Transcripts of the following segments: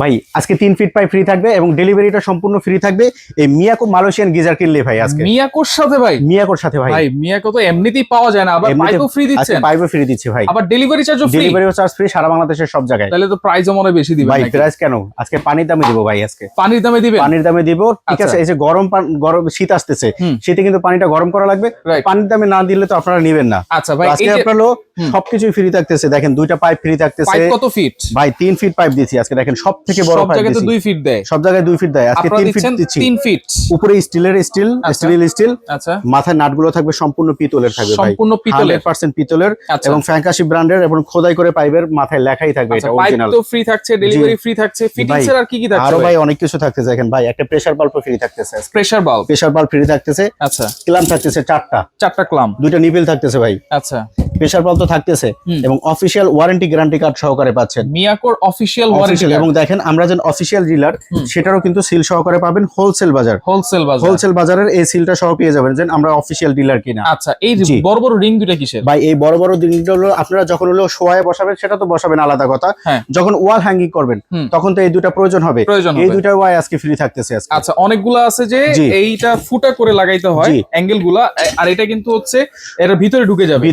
ভাই আজকে 3 fit pipe free থাকবে এবং ডেলিভারিটা সম্পূর্ণ ফ্রি থাকবে এই মিয়াকো মালয়েশিয়ান গিজার কিনলে ভাই আজকে মিয়াকোর সাথে ভাই মিয়াকোর সাথে ভাই মিয়াকো তো এমনিতেই পাওয়া যায় না, আবার পাইপও ফ্রি দিচ্ছেন। আজকে পাইপও ফ্রি দিচ্ছি ভাই, আবার ডেলিভারি চার্জও ফ্রি। ডেলিভারি চার্জ ফ্রি সারা বাংলাদেশের সব জায়গায়। তাহলে তো প্রাইসও মনে বেশি দিবেন ভাই। নাকি? প্রাইস কেন, আজকে পানির দামে দিব ভাই। আজকে পানির দামে দিবেন? পানির দামে দিব, ঠিক আছে। এই যে গরম শীত আসতেছে, শীতে কিন্তু পানিটা গরম করা লাগবে, পানির দামে না দিলে তো আপনারা নেবেন না। আচ্ছা ভাই, আজকে আপনারা সবকিছুই ফ্রি থাকতেছে। দেখেন দুইটা পাইপ ফ্রি থাকতেছে। পাইপ কত ফিট ভাই? 3 ফিট পাইপ দিছি আজকে। দেখেন সবথেকে বড় পাইপ দিছি। সব জায়গায় তো 2 ফিট দেয়, সব জায়গায় 2 ফিট দেয়, আজকে 3 ফিট দিচ্ছি। 3 ফিট উপরে স্টিল। আচ্ছা, মাথায় নাটগুলো থাকবে সম্পূর্ণ পিতলের থাকবে ভাই, সম্পূর্ণ পিতলের, 100% পিতলের এবং ফ্যাঙ্কাশি ব্র্যান্ডের এবং খোদাই করে পাইপের মাথায় লেখাই থাকবে এটা অরিজিনাল। পাইপ তো ফ্রি থাকছে, ডেলিভারি ফ্রি থাকছে, ফিটিংস এর আর কি থাকছে? আরো ভাই অনেক কিছু থাকতেছে। দেখেন ভাই, একটা প্রেসার বাল্বও ফ্রি থাকতেছে। প্রেসার বাল্ব ফ্রি থাকতেছে। আচ্ছা, ক্লাম থাকতেছে 4টা ক্লাম, 2টা নিপল থাকতেছে ভাই। আচ্ছা, প্রেসার বাল্ব তো থাকতেছে এবং অফিশিয়াল ওয়ারেন্টি গ্যারান্টি কার্ড সহকারে পাচ্ছেন। মিয়াকোর অফিশিয়াল ওয়ারেন্টি। এবং দেখেন আমরা যেন অফিশিয়াল ডিলার সেটারও কিন্তু সিল সহকারে পাবেন। হোলসেল বাজারের এই সিলটা সহ পেয়ে যাবেন যে আমরা অফিশিয়াল ডিলার কিনা। আচ্ছা, এই বড় বড় রিং দুটো কিসের ভাই? এই বড় বড় রিংগুলো আপনারা যখন হলো শোয়ায় বসাবেন সেটা তো বসাবেন আলাদা কথা, যখন ওয়াল হ্যাঙ্গিং করবেন তখন তো এই দুটো প্রয়োজন হবে। এই দুটো ওয়াই আজকে ফ্রি থাকতেছে আজকে। আচ্ছা, অনেকগুলো আছে যে এইটা ফুটা করে লাগাইতে হয় অ্যাঙ্গেল গুলা, আর এটা কিন্তু হচ্ছে এর ভিতরে ঢুকে যাবে,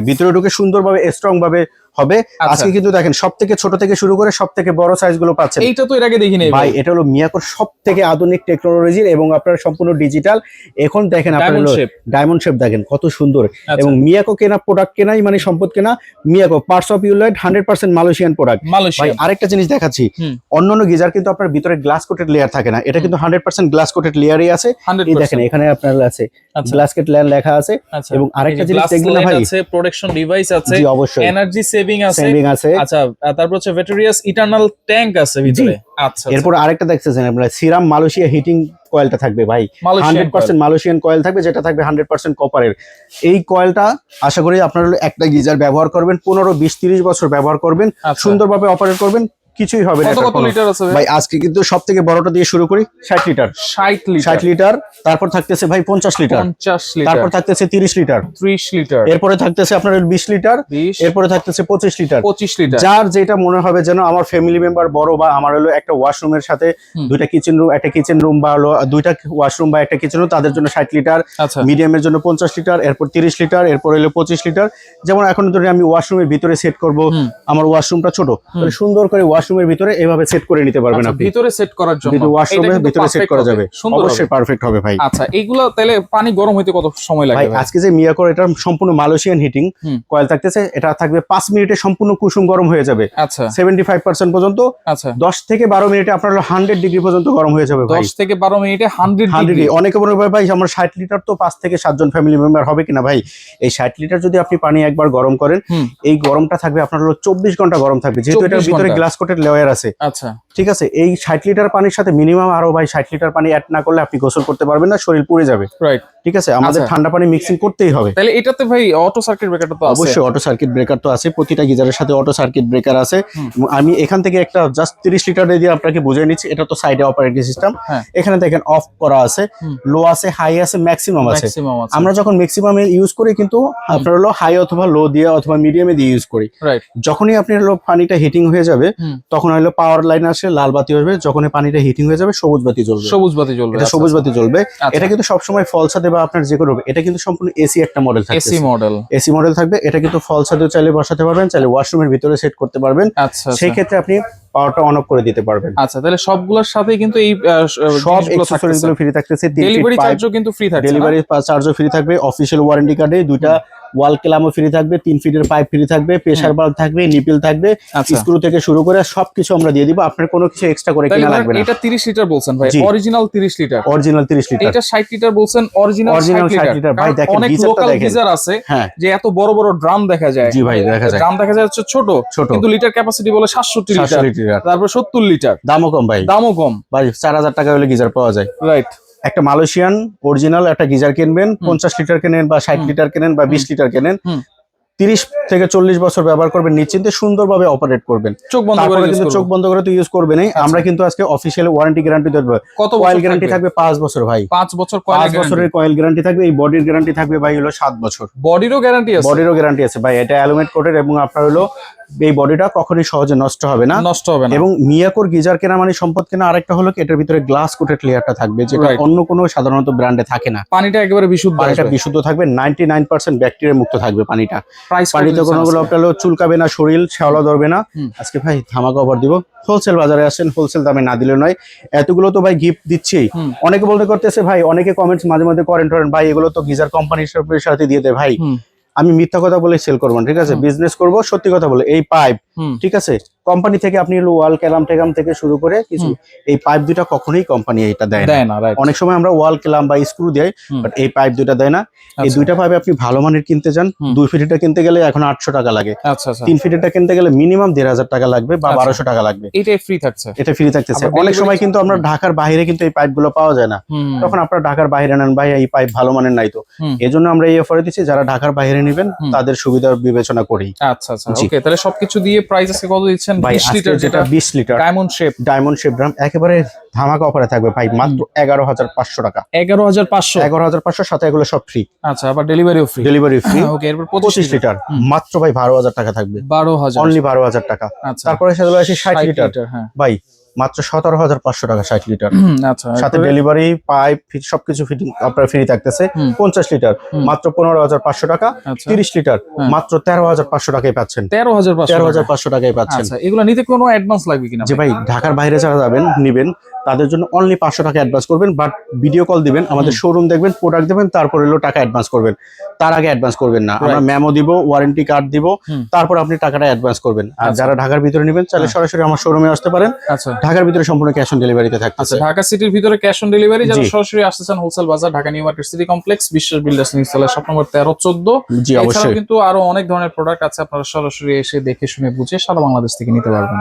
ভিতরে ঢুকে সুন্দরভাবে স্ট্রং ভাবে হবে। আজকে কিন্তু দেখেন সব থেকে ছোট থেকে শুরু করে সব থেকে বড় সাইজ গুলো পাচ্ছেন। এইটা তো এর আগে দেখিনি ভাই। এটা হলো মিয়াকোর সব থেকে আধুনিক টেকনোলজির এবং আপনার সম্পূর্ণ ডিজিটাল। এখন দেখেন আপনার ডায়মন্ড শেপ দেখেন কত সুন্দর। এবং মিয়াকো কেনা প্রোডাক্ট কেনাই মানে সম্পদ কেনা। Miyako parts of your light 100% Malaysian product. ভাই আরেকটা জিনিস দেখাচ্ছি, অন্যান্য গিজার কিন্তু আপনার ভিতরে গ্লাস কোটেড লেয়ার থাকে না, এটা কিন্তু 100% গ্লাস কোটেড লেয়ারই আছে। এই দেখেন এখানে আপনার আছে গ্লাস কোটেড লেয়ার লেখা আছে। এবং আরেকটা জিনিস দেখবেন না ভাই, আছে প্রোটেকশন ডিভাইস আছে, জি অবশ্যই, এনার্জি সেভিং আছে। আচ্ছা, তারপর হচ্ছে ভেটেরিয়াস ইটারনাল ট্যাঙ্ক আছে ভিতরে। আচ্ছা, এরপর আরেকটা দেখতেছেন আপনারা সিরাম মালয়েশিয়া হিটিং কয়েলটা থাকবে ভাই, 100% মালয়েশিয়ান কয়েল থাকবে, যেটা থাকবে 100% কপারের। এই কয়েলটা আশা করি আপনারা একটা গিজার ব্যবহার করবেন 15, 20, 30 বছর ব্যবহার করবেন, সুন্দরভাবে অপারেট করবেন, কিছুই হবে না। কত লিটার আছে ভাই? আজকে কিন্তু সবথেকে বড়টা দিয়ে শুরু করি, 60 লিটার। তারপর থাকতেছে ভাই 50 লিটার, তারপর থাকতেছে 30 লিটার, এরপরে থাকতেছে আপনার 20 লিটার, এরপরে থাকতেছে 25 লিটার। যার যেটা মনে হবে যেন আমার ফ্যামিলি মেম্বার বড়, বা আমার হলো একটা ওয়াশরুমের সাথে দুইটা কিচেন রুম, একটা কিচেন রুম, বা হলো দুইটা ওয়াশরুম বা একটা কিচেন রুম, তাদের জন্য 60 লিটার, মিডিয়ামের জন্য 50 লিটার, এরপর 30 লিটার, এরপর হলো 25 লিটার। যেমন এখন ধরে আমি ওয়াশরুমের ভিতরে সেট করব, আমার ওয়াশরুমটা ছোট, তাহলে সুন্দর করে ওয়াশরুমের ভিতরে এভাবে সেট করে নিতে পারবেন আপনি। ভিতরে সেট করার জন্য ওয়াশরুমের ভিতরে সেট করা যাবে, অবশ্যই পারফেক্ট হবে ভাই। আচ্ছা, এইগুলা তাহলে পানি গরম হইতে কত সময় লাগে ভাই? আজকে যে মিয়াকোর এটা সম্পূর্ণ মালয়েশিয়ান হিটিং কয়েল থাকতেছে, এটা থাকবে 5 মিনিটে সম্পূর্ণ কুসুম গরম হয়ে যাবে। আচ্ছা, 75% পর্যন্ত। আচ্ছা, 10 থেকে 12 মিনিটে আপনার 100 ডিগ্রি পর্যন্ত গরম হয়ে যাবে ভাই। 10 থেকে 12 মিনিটে 100 ডিগ্রি। অনেকে বলে ভাই আমার 60 লিটার তো 5 থেকে 7 জন ফ্যামিলি মেম্বার হবে কিনা। ভাই এই 60 লিটার যদি আপনি পানি একবার গরম করেন, এই গরমটা থাকবে আপনার হলো 24 ঘন্টা গরম থাকবে, যেহেতু এটার ভিতরে গ্লাস কোটেড লেয়ার আছে। আচ্ছা, ঠিক আছে। এই 60 লিটার পানির সাথে মিনিমাম আরো ভাই 60 লিটার পানি অ্যাড না করলে আপনি গোসল করতে পারবেন না, শরীর পুড়ে যাবে। রাইট, ঠিক আছে। আমাদের ঠান্ডা পানি মিক্সিং করতেই হবে। তাহলে এটাতে ভাই অটো সার্কিট ব্রেকারটা তো আছে? অবশ্যই অটো সার্কিট ব্রেকার তো আছে, প্রতিটা গিজারের সাথে অটো সার্কিট ব্রেকার আছে। আমি এখান থেকে একটা জাস্ট 30 লিটার দিয়ে আপনাকে বুঝিয়ে নিচ্ছি। এটা তো সাইডে অপারেটিং সিস্টেম, এখানে দেখেন অফ করা আছে, লো আছে, হাই আছে, ম্যাক্সিমাম আছে। আমরা যখন ম্যাক্সিমামে ইউজ করি কিন্তু আপনার হলো হাই অথবা লো দিয়ে অথবা মিডিয়ামে দিয়ে ইউজ করি। যখনই আপনি হলো পানিটা হিটিং হয়ে যাবে, তখন হলো পাওয়ার লাইন আসে, লাল বাতি আসবে, যখন পানিটা হিটিং হয়ে যাবে সবুজ বাতি জ্বলবে। এটা সবুজ বাতি জ্বলবে। এটা কিন্তু সবসময় ফল ছাদে বা আপনার যে কোনো, এটা কিন্তু সম্পূর্ণ এসি একটা মডেল থাকবে, এসি মডেল থাকবে। এটা কিন্তু ফল ছাদেও চাইলে বসাতে পারবেন, চাইলে ওয়াশরুমের ভিতরে সেট করতে পারবেন। সেই ক্ষেত্রে আপনি পাওয়ারটা অন অফ করে দিতে পারবেন। আচ্ছা, তাহলে সবগুলোর সাথে কিন্তু এই সব অ্যাকসেসরিজগুলো ফ্রি থাকতেছে। ডেলিভারি চার্জও কিন্তু ফ্রি থাকবে, ডেলিভারি চার্জও ফ্রি থাকবে। অফিশিয়াল ওয়ারেন্টি কার্ডে দুইটা ওয়াল ক্লামও ফ্রি থাকবে, 3 ফিটের পাইপ ফ্রি থাকবে, প্রেসার বাল্ব থাকবে, নিপল থাকবে, স্ক্রু থেকে শুরু করে সবকিছু আমরা দিয়ে দিব। আপনার কোনো কিছু এক্সট্রা করে কিনা লাগবে না। এটা 30 লিটার বলছেন ভাই? Original 30 litre? Original 30 litre. এটা 60 লিটার বলছেন? Original 60 litre. ভাই দেখেন অনেক লোকাল গিজার আছে যে এত বড় বড় ড্রাম দেখা যায়। জি ভাই, দেখা যায়। ড্রাম দেখা যায় হচ্ছে ছোট, কিন্তু লিটার ক্যাপাসিটি বলে 67 লিটার, তারপর 70 লিটার। দামও কম ভাই, দামও কম ভাই। 4000 টাকা হলে গিজার পাওয়া যায়। রাইট। একটা মালয়েশিয়ান অরিজিনাল একটা গিজার কিনবেন, 50 লিটার কেনেন বা 60 লিটার কেনেন বা 20 লিটার কেনেন, 30 থেকে 40 বছর ব্যবহার করবেন, নিশ্চিন্তে সুন্দরভাবে অপারেট করবেন। চোখ বন্ধ করে কিন্তু চোখ বন্ধ করে তো ইউজ করবেন। আমরা কিন্তু আজকে অফিশিয়াল ওয়ারেন্টি গ্যারান্টি দেব। কত কয়েল গ্যারান্টি থাকবে 5 বছর ভাই। 5 বছর 5 বছরের কয়েল গ্যারান্টি থাকবে। এই বডির গ্যারান্টি থাকবে ভাই হলো 7 বছর। বডিরও গ্যারান্টি আছে? বডিরও গ্যারান্টি আছে ভাই। এটা অ্যালুমিনেট কোটেড এবং আপনার হলো এই বডিটা কখনোই সহজে নষ্ট হবে না। এবং মিয়াকোর গিজার কেনা মানে সম্পদ কেনা। আরেকটা হলো কি এটার ভিতরে গ্লাস কোটেড লেয়ারটা থাকবে, যেটা অন্য কোনো সাধারণত ব্র্যান্ডে থাকে না। পানিটা একেবারে বিশুদ্ধ, পানিটা বিশুদ্ধ থাকবে, 99% ব্যাকটেরিয়া মুক্ত থাকবে পানিটা। পানিতে কোনো হলো চুলকাবে না, শরীর শ্যাওলা ধরবে না। আজকে ভাই ধামাকা অফার দিব। হোলসেল বাজারে আসেন, হোলসেল দামে না দিলে নয়। এতগুলো তো ভাই গিফট দিচ্ছি। অনেকে বলতে করতেছে ভাই, অনেকে কমেন্টস মাঝে মধ্যে করেন ভাই এগুলো তো গিজার কোম্পানির সাথে দিয়ে দেয়। ভাই আমি মিথ্যা কথা বলে সেল করবো না, ঠিক আছে? বিজনেস করব সত্যি কথা বলে। এই পাইপ, ঠিক আছে, কোম্পানি থেকে আপনি ওয়াল ক্যালাম টেকাম থেকে শুরু করে কিছু, এই পাইপ দুটা কখনোই কোম্পানি এটা দেয় না। অনেক সময় আমরা ওয়াল ক্যালাম বা স্ক্রু দেই, বাট এই পাইপ দুটা দেয় না। এই দুইটা পাইপ আপনি ভালো মানের কিনতে যান, 2 ফিটেরটা কিনতে গেলে এখন 800 টাকা লাগে। 3 ফিটেরটা কিনতে গেলে মিনিমাম 1500 টাকা লাগবে বা 1200 টাকা লাগবে। এটা ফ্রি থাকছে? এটা ফ্রি থাকতেছে। অনেক সময় কিন্তু আমরা ঢাকার বাইরে কিন্তু এই পাইপ গুলো পাওয়া যায় না, তখন আপনারা ঢাকার বাইরে নেন, ভাই এই পাইপ ভালো মানের নাই তো। এজন্য আমরা এই অফারে দিচ্ছি, যারা ঢাকার বাইরে নেবেন তাদের সুবিধা বিবেচনা করি। আচ্ছা আচ্ছা, ওকে। তাহলে সবকিছু দিয়ে প্রাইস আজকে কত দিচ্ছেন? 20 লিটার, যেটা 20 লিটার ডায়মন্ড শেপ ড্রাম একেবারে ধামাকা অফারে থাকবে ভাই, মাত্র 11500 টাকা। 11500 সাথে এগুলো সব ফ্রি। আচ্ছা, আবার ডেলিভারিও ফ্রি? Delivery free. ওকে, এরপর 25 লিটার মাত্র ভাই 12000 টাকা থাকবে। 12000, অনলি 12000 টাকা। তারপরে সেগুলো আসে 60 লিটার ভাই, মাত্র 17500 টাকা 60 লিটার। আচ্ছা, সাথে ডেলিভারি, পাইপ, সবকিছু ফিটিং আপনার ফ্রি থাকতেছে। 50 লিটার মাত্র 15500 টাকা। 30 লিটার মাত্র 13500 টাকায় পাচ্ছেন। 13500 টাকায় পাচ্ছেন। আচ্ছা, এগুলো নিতে কোনো অ্যাডভান্স লাগবে কিনা? যে ভাই ঢাকার বাইরে যারা যাবেন নিবেন, তাদের জন্য অনলি 500 টাকা অ্যাডভান্স করবেন, বাট ভিডিও কল দিবেন, আমাদের শোরুম দেখবেন, প্রোডাক্ট দেবেন, তারপর হলো টাকা অ্যাডভান্স করবেন। তার আগে অ্যাডভান্স করবেন না। আমরা মেমো দিব, ওয়ারেন্টি কার্ড দিব, তারপর আপনি টাকাটা অ্যাডভান্স করবেন। আর যারা ঢাকার ভিতরে নেবেন চাইলে সরাসরি আমার শোরুমে আসতে পারেন। আচ্ছা, ঢাকার ভিতরে সম্পূর্ণ ক্যাশ অন ডেলিভারিতে থাকছে। ঢাকা সিটির ভিতরে ক্যাশ অন ডেলিভারি। যারা সরাসরি আসতে চান, হোলসেল বাজার, Dhaka new market city complex, বিশ্বাস বিল্ডার্স নিচতলা, শপ নম্বর 13-14। জি অবশ্যই। কিন্তু আরো অনেক ধরনের প্রোডাক্ট আছে, আপনারা সরাসরি এসে দেখে শুনে বুঝে সারা বাংলাদেশ থেকে নিতে পারবেন।